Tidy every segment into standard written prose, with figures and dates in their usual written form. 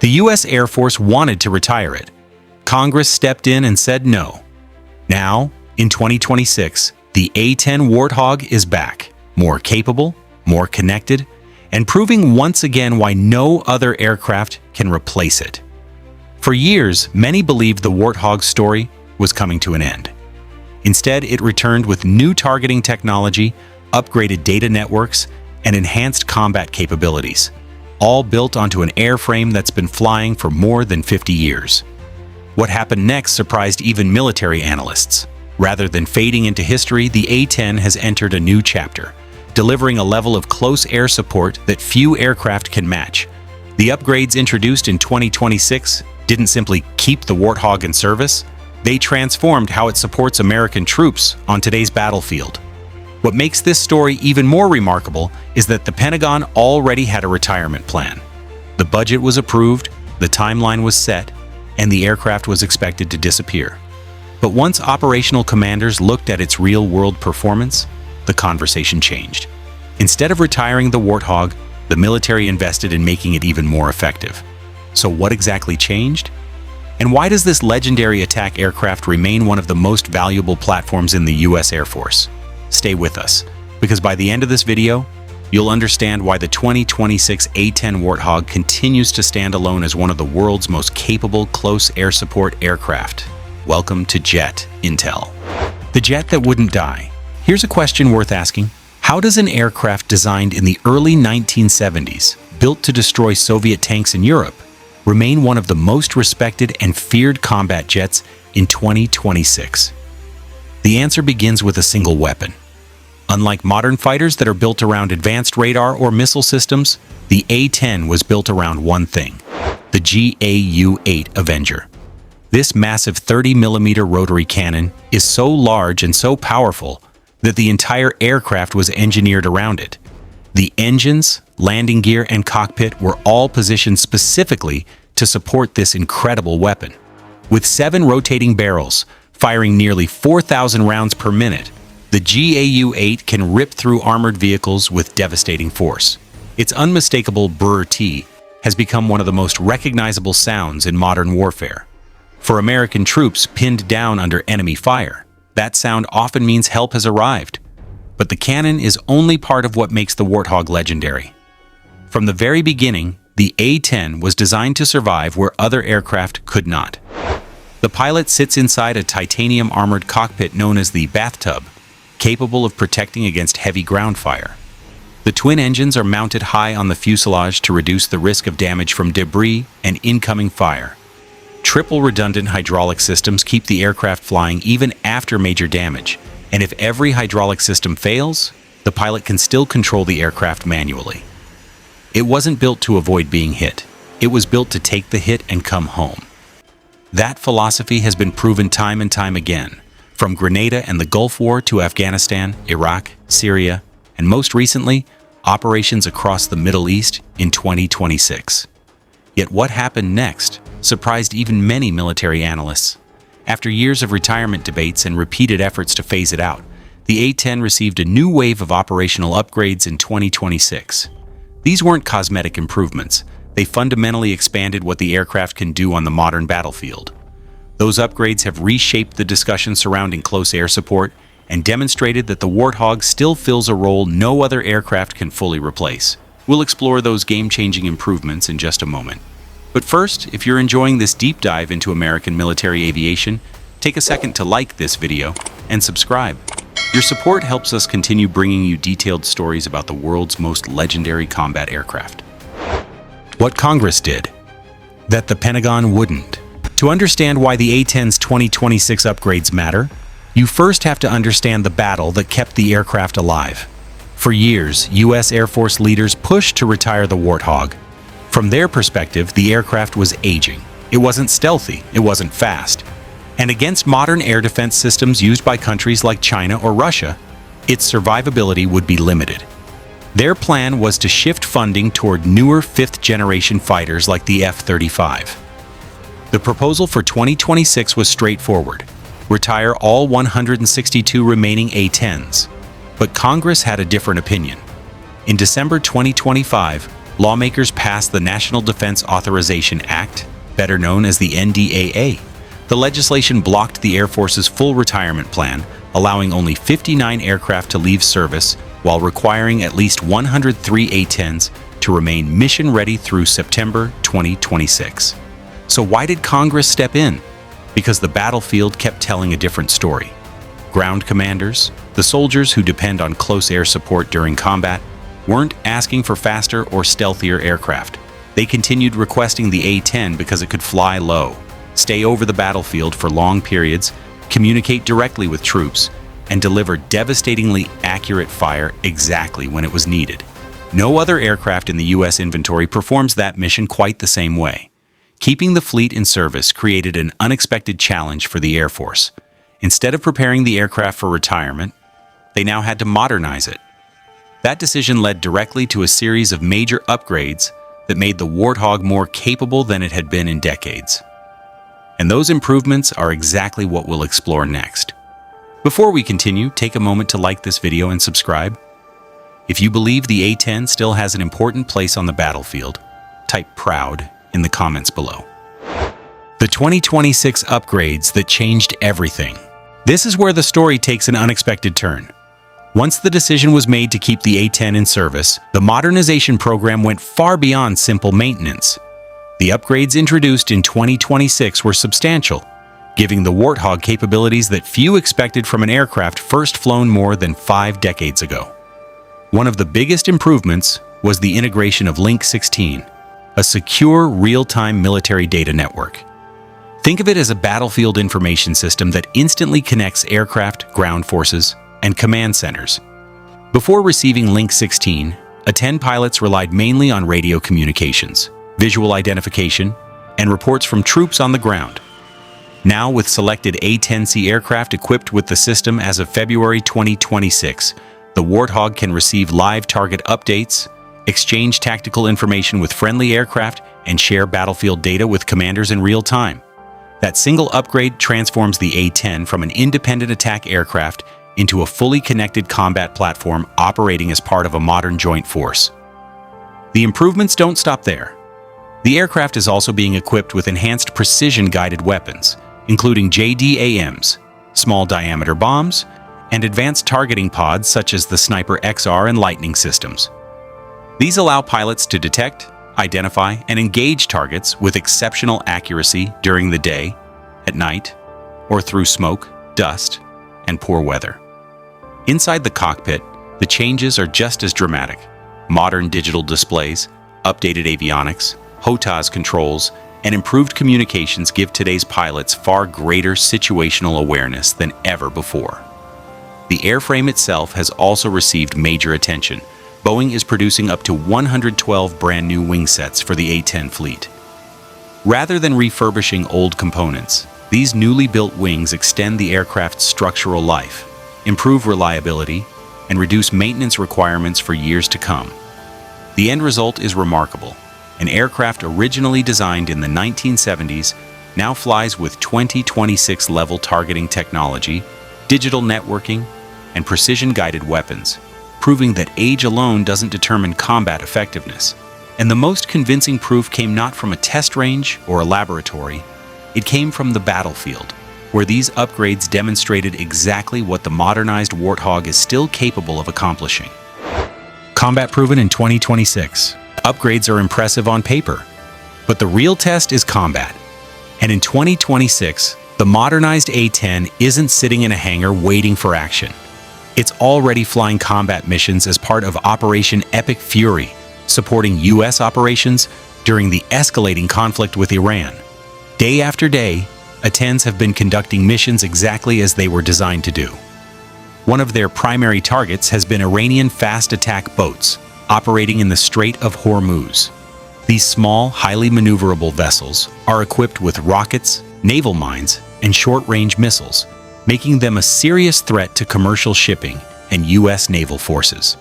The U.S. Air Force wanted to retire it. Congress stepped in and said no. Now, in 2026, the A-10 Warthog is back, more capable, more connected, and proving once again why no other aircraft can replace it. For years, many believed the Warthog story was coming to an end. Instead, it returned with new targeting technology, upgraded data networks, and enhanced combat capabilities, all built onto an airframe that's been flying for more than 50 years. What happened next surprised even military analysts. Rather than fading into history, the A-10 has entered a new chapter, delivering a level of close air support that few aircraft can match. The upgrades introduced in 2026 didn't simply keep the Warthog in service, they transformed how it supports American troops on today's battlefield. What makes this story even more remarkable is that the Pentagon already had a retirement plan. The budget was approved, the timeline was set, and the aircraft was expected to disappear. But once operational commanders looked at its real-world performance, the conversation changed. Instead of retiring the Warthog, the military invested in making it even more effective. So what exactly changed? And why does this legendary attack aircraft remain one of the most valuable platforms in the U.S. Air Force? Stay with us, because by the end of this video, you'll understand why the 2026 A-10 Warthog continues to stand alone as one of the world's most capable close air support aircraft. Welcome to Jet Intel. The jet that wouldn't die. Here's a question worth asking. How does an aircraft designed in the early 1970s, built to destroy Soviet tanks in Europe, remain one of the most respected and feared combat jets in 2026? The answer begins with a single weapon. Unlike modern fighters that are built around advanced radar or missile systems, the A-10 was built around one thing: the GAU-8 Avenger. This massive 30mm rotary cannon is so large and so powerful that the entire aircraft was engineered around it. The engines, landing gear, and cockpit were all positioned specifically to support this incredible weapon. With 7 rotating barrels, firing nearly 4,000 rounds per minute, the GAU-8 can rip through armored vehicles with devastating force. Its unmistakable brrr has become one of the most recognizable sounds in modern warfare. For American troops pinned down under enemy fire, that sound often means help has arrived. But the cannon is only part of what makes the Warthog legendary. From the very beginning, the A-10 was designed to survive where other aircraft could not. The pilot sits inside a titanium-armored cockpit known as the bathtub, capable of protecting against heavy ground fire. The twin engines are mounted high on the fuselage to reduce the risk of damage from debris and incoming fire. Triple redundant hydraulic systems keep the aircraft flying even after major damage, and if every hydraulic system fails, the pilot can still control the aircraft manually. It wasn't built to avoid being hit. It was built to take the hit and come home. That philosophy has been proven time and time again, from Grenada and the Gulf War to Afghanistan, Iraq, Syria, and most recently, operations across the Middle East in 2026. Yet what happened next surprised even many military analysts. After years of retirement debates and repeated efforts to phase it out, the A-10 received a new wave of operational upgrades in 2026. These weren't cosmetic improvements. They fundamentally expanded what the aircraft can do on the modern battlefield. Those upgrades have reshaped the discussion surrounding close air support and demonstrated that the Warthog still fills a role no other aircraft can fully replace. We'll explore those game-changing improvements in just a moment. But first, if you're enjoying this deep dive into American military aviation, take a second to like this video and subscribe. Your support helps us continue bringing you detailed stories about the world's most legendary combat aircraft. What Congress did, that the Pentagon wouldn't. To understand why the A-10's 2026 upgrades matter, you first have to understand the battle that kept the aircraft alive. For years, U.S. Air Force leaders pushed to retire the Warthog. From their perspective, the aircraft was aging. It wasn't stealthy, it wasn't fast. And against modern air defense systems used by countries like China or Russia, its survivability would be limited. Their plan was to shift funding toward newer fifth-generation fighters like the F-35. The proposal for 2026 was straightforward: retire all 162 remaining A-10s. But Congress had a different opinion. In December 2025, lawmakers passed the National Defense Authorization Act, better known as the NDAA. The legislation blocked the Air Force's full retirement plan, allowing only 59 aircraft to leave service while requiring at least 103 A-10s to remain mission-ready through September 2026. So why did Congress step in? Because the battlefield kept telling a different story. Ground commanders, the soldiers who depend on close air support during combat, weren't asking for faster or stealthier aircraft. They continued requesting the A-10 because it could fly low, stay over the battlefield for long periods, communicate directly with troops, and deliver devastatingly accurate fire exactly when it was needed. No other aircraft in the U.S. inventory performs that mission quite the same way. Keeping the fleet in service created an unexpected challenge for the Air Force. Instead of preparing the aircraft for retirement, they now had to modernize it. That decision led directly to a series of major upgrades that made the Warthog more capable than it had been in decades. And those improvements are exactly what we'll explore next. Before we continue, take a moment to like this video and subscribe. If you believe the A-10 still has an important place on the battlefield, type "proud" in the comments below. The 2026 upgrades that changed everything. This is where the story takes an unexpected turn. Once the decision was made to keep the A-10 in service, the modernization program went far beyond simple maintenance. The upgrades introduced in 2026 were substantial, giving the Warthog capabilities that few expected from an aircraft first flown more than 5 decades ago. One of the biggest improvements was the integration of Link 16, a secure, real-time military data network. Think of it as a battlefield information system that instantly connects aircraft, ground forces, and command centers. Before receiving Link 16, A-10 pilots relied mainly on radio communications, visual identification, and reports from troops on the ground. Now, with selected A-10C aircraft equipped with the system as of February 2026, the Warthog can receive live target updates, exchange tactical information with friendly aircraft, and share battlefield data with commanders in real time. That single upgrade transforms the A-10 from an independent attack aircraft into a fully connected combat platform operating as part of a modern joint force. The improvements don't stop there. The aircraft is also being equipped with enhanced precision-guided weapons, including JDAMs, small-diameter bombs, and advanced targeting pods such as the Sniper XR and Lightning systems. These allow pilots to detect, identify, and engage targets with exceptional accuracy during the day, at night, or through smoke, dust, and poor weather. Inside the cockpit, the changes are just as dramatic. Modern digital displays, updated avionics, HOTAS controls, and improved communications give today's pilots far greater situational awareness than ever before. The airframe itself has also received major attention. Boeing is producing up to 112 brand new wing sets for the A-10 fleet. Rather than refurbishing old components, these newly built wings extend the aircraft's structural life, improve reliability, and reduce maintenance requirements for years to come. The end result is remarkable. An aircraft originally designed in the 1970s now flies with 2026 level targeting technology, digital networking, and precision-guided weapons, proving that age alone doesn't determine combat effectiveness. And the most convincing proof came not from a test range or a laboratory, it came from the battlefield, where these upgrades demonstrated exactly what the modernized Warthog is still capable of accomplishing. Combat proven in 2026. Upgrades are impressive on paper, but the real test is combat. And in 2026, the modernized A-10 isn't sitting in a hangar waiting for action. It's already flying combat missions as part of Operation Epic Fury, supporting U.S. operations during the escalating conflict with Iran. Day after day, A-10s have been conducting missions exactly as they were designed to do. One of their primary targets has been Iranian fast attack boats operating in the Strait of Hormuz. These small, highly maneuverable vessels are equipped with rockets, naval mines, and short-range missiles, making them a serious threat to commercial shipping and U.S. naval forces.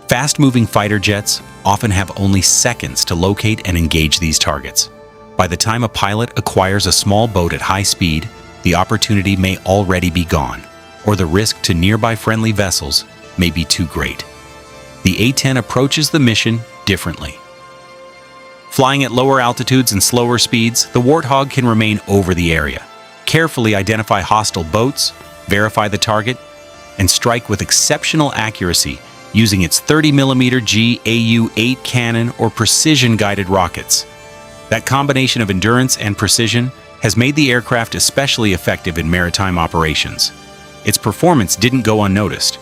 Fast-moving fighter jets often have only seconds to locate and engage these targets. By the time a pilot acquires a small boat at high speed, the opportunity may already be gone, or the risk to nearby friendly vessels may be too great. The A-10 approaches the mission differently. Flying at lower altitudes and slower speeds, the Warthog can remain over the area, carefully identify hostile boats, verify the target, and strike with exceptional accuracy using its 30mm AU-8 cannon or precision-guided rockets. That combination of endurance and precision has made the aircraft especially effective in maritime operations. Its performance didn't go unnoticed.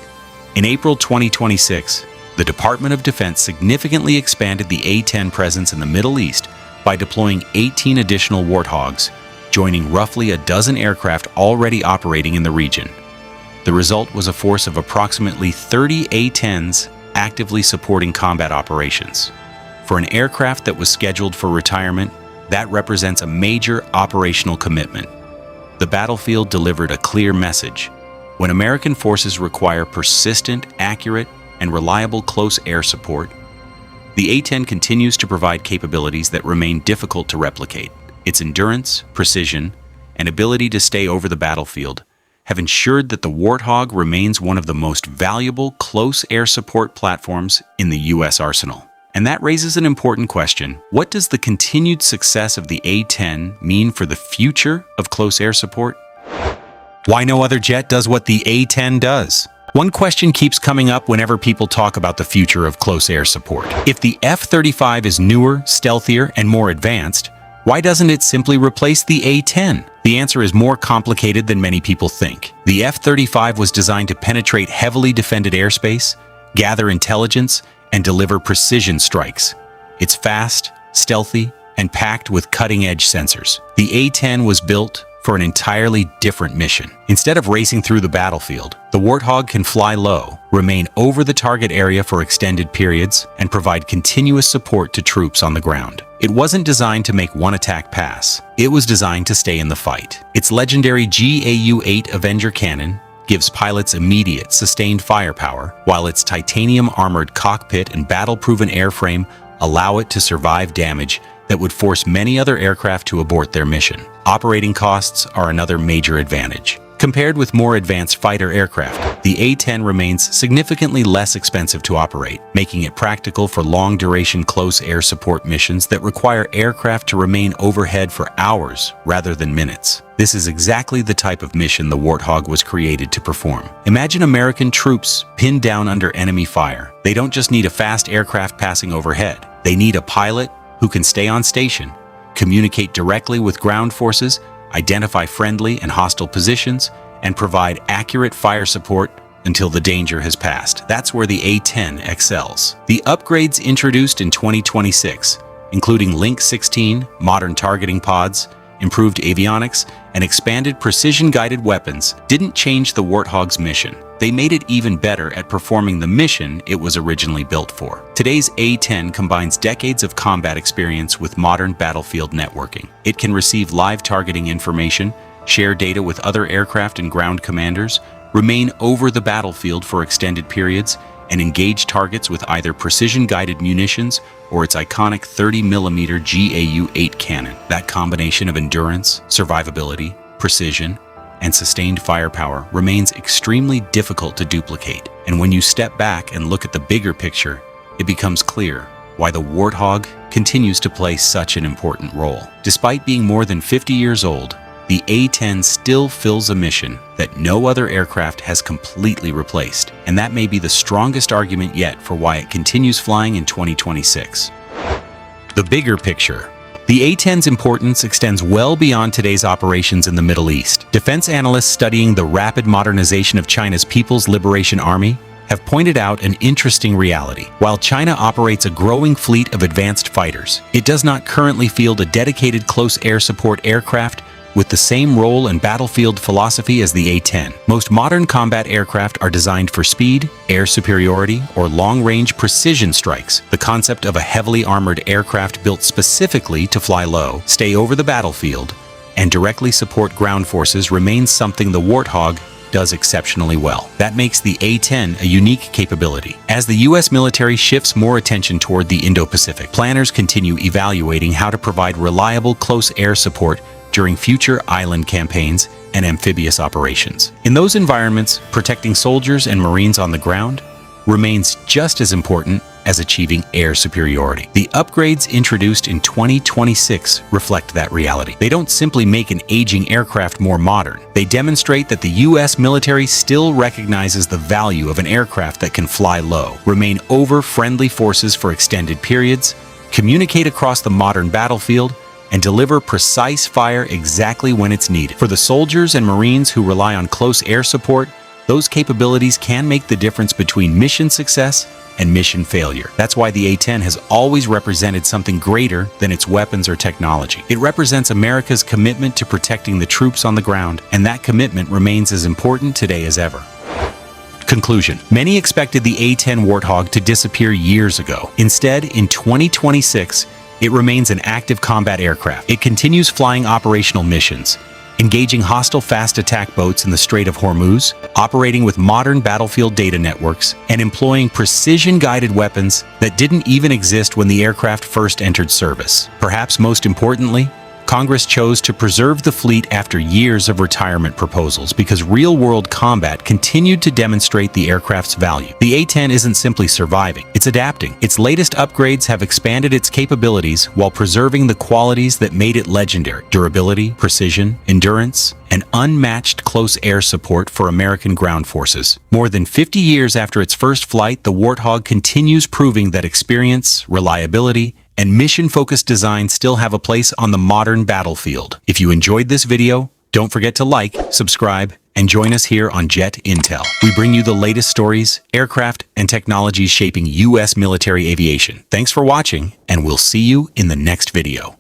In April 2026, the Department of Defense significantly expanded the A-10 presence in the Middle East by deploying 18 additional Warthogs, joining roughly a dozen aircraft already operating in the region. The result was a force of approximately 30 A-10s actively supporting combat operations. For an aircraft that was scheduled for retirement, that represents a major operational commitment. The battlefield delivered a clear message. When American forces require persistent, accurate, and reliable close air support, the A-10 continues to provide capabilities that remain difficult to replicate. Its endurance, precision, and ability to stay over the battlefield have ensured that the Warthog remains one of the most valuable close air support platforms in the U.S. arsenal. And that raises an important question. What does the continued success of the A-10 mean for the future of close air support? Why no other jet does what the A-10 does? One question keeps coming up whenever people talk about the future of close air support. If the F-35 is newer, stealthier, and more advanced, why doesn't it simply replace the A-10? The answer is more complicated than many people think. The F-35 was designed to penetrate heavily defended airspace, gather intelligence, and deliver precision strikes. It's fast, stealthy, and packed with cutting-edge sensors. The A-10 was built for an entirely different mission. Instead of racing through the battlefield, the Warthog can fly low, remain over the target area for extended periods, and provide continuous support to troops on the ground. It wasn't designed to make one attack pass. It was designed to stay in the fight. Its legendary GAU-8 Avenger cannon gives pilots immediate, sustained firepower, while its titanium-armored cockpit and battle-proven airframe allow it to survive damage that would force many other aircraft to abort their mission. Operating costs are another major advantage. Compared with more advanced fighter aircraft, the A-10 remains significantly less expensive to operate, making it practical for long-duration close air support missions that require aircraft to remain overhead for hours rather than minutes. This is exactly the type of mission the Warthog was created to perform. Imagine American troops pinned down under enemy fire. They don't just need a fast aircraft passing overhead. They need a pilot who can stay on station, communicate directly with ground forces, identify friendly and hostile positions, and provide accurate fire support until the danger has passed. That's where the A-10 excels. The upgrades introduced in 2026, including Link 16, modern targeting pods, improved avionics, and expanded precision-guided weapons, didn't change the Warthog's mission. They made it even better at performing the mission it was originally built for. Today's A-10 combines decades of combat experience with modern battlefield networking. It can receive live targeting information, share data with other aircraft and ground commanders, remain over the battlefield for extended periods, and engage targets with either precision-guided munitions or its iconic 30mm GAU-8 cannon. That combination of endurance, survivability, precision, and sustained firepower remains extremely difficult to duplicate. And when you step back and look at the bigger picture, it becomes clear why the Warthog continues to play such an important role. Despite being more than 50 years old, the A-10 still fills a mission that no other aircraft has completely replaced, and that may be the strongest argument yet for why it continues flying in 2026. The bigger picture. The A-10's importance extends well beyond today's operations in the Middle East. Defense analysts studying the rapid modernization of China's People's Liberation Army have pointed out an interesting reality. While China operates a growing fleet of advanced fighters, it does not currently field a dedicated close air support aircraft with the same role and battlefield philosophy as the A-10. Most modern combat aircraft are designed for speed, air superiority, or long-range precision strikes. The concept of a heavily armored aircraft built specifically to fly low, stay over the battlefield, and directly support ground forces remains something the Warthog does exceptionally well. That makes the A-10 a unique capability. As the U.S. military shifts more attention toward the Indo-Pacific, planners continue evaluating how to provide reliable close air support during future island campaigns and amphibious operations. In those environments, protecting soldiers and Marines on the ground remains just as important as achieving air superiority. The upgrades introduced in 2026 reflect that reality. They don't simply make an aging aircraft more modern. They demonstrate that the U.S. military still recognizes the value of an aircraft that can fly low, remain over friendly forces for extended periods, communicate across the modern battlefield, and deliver precise fire exactly when it's needed. For the soldiers and Marines who rely on close air support, those capabilities can make the difference between mission success and mission failure. That's why the A-10 has always represented something greater than its weapons or technology. It represents America's commitment to protecting the troops on the ground, and that commitment remains as important today as ever. Conclusion. Many expected the A-10 Warthog to disappear years ago. Instead, in 2026, it remains an active combat aircraft. It continues flying operational missions, engaging hostile fast attack boats in the Strait of Hormuz, operating with modern battlefield data networks, and employing precision-guided weapons that didn't even exist when the aircraft first entered service. Perhaps most importantly, Congress chose to preserve the fleet after years of retirement proposals because real-world combat continued to demonstrate the aircraft's value. The A-10 isn't simply surviving, it's adapting. Its latest upgrades have expanded its capabilities while preserving the qualities that made it legendary: durability, precision, endurance, and unmatched close air support for American ground forces. More than 50 years after its first flight, the Warthog continues proving that experience, reliability, and mission-focused design still have a place on the modern battlefield. If you enjoyed this video, don't forget to like, subscribe, and join us here on Jet Intel. We bring you the latest stories, aircraft, and technologies shaping U.S. military aviation. Thanks for watching, and we'll see you in the next video.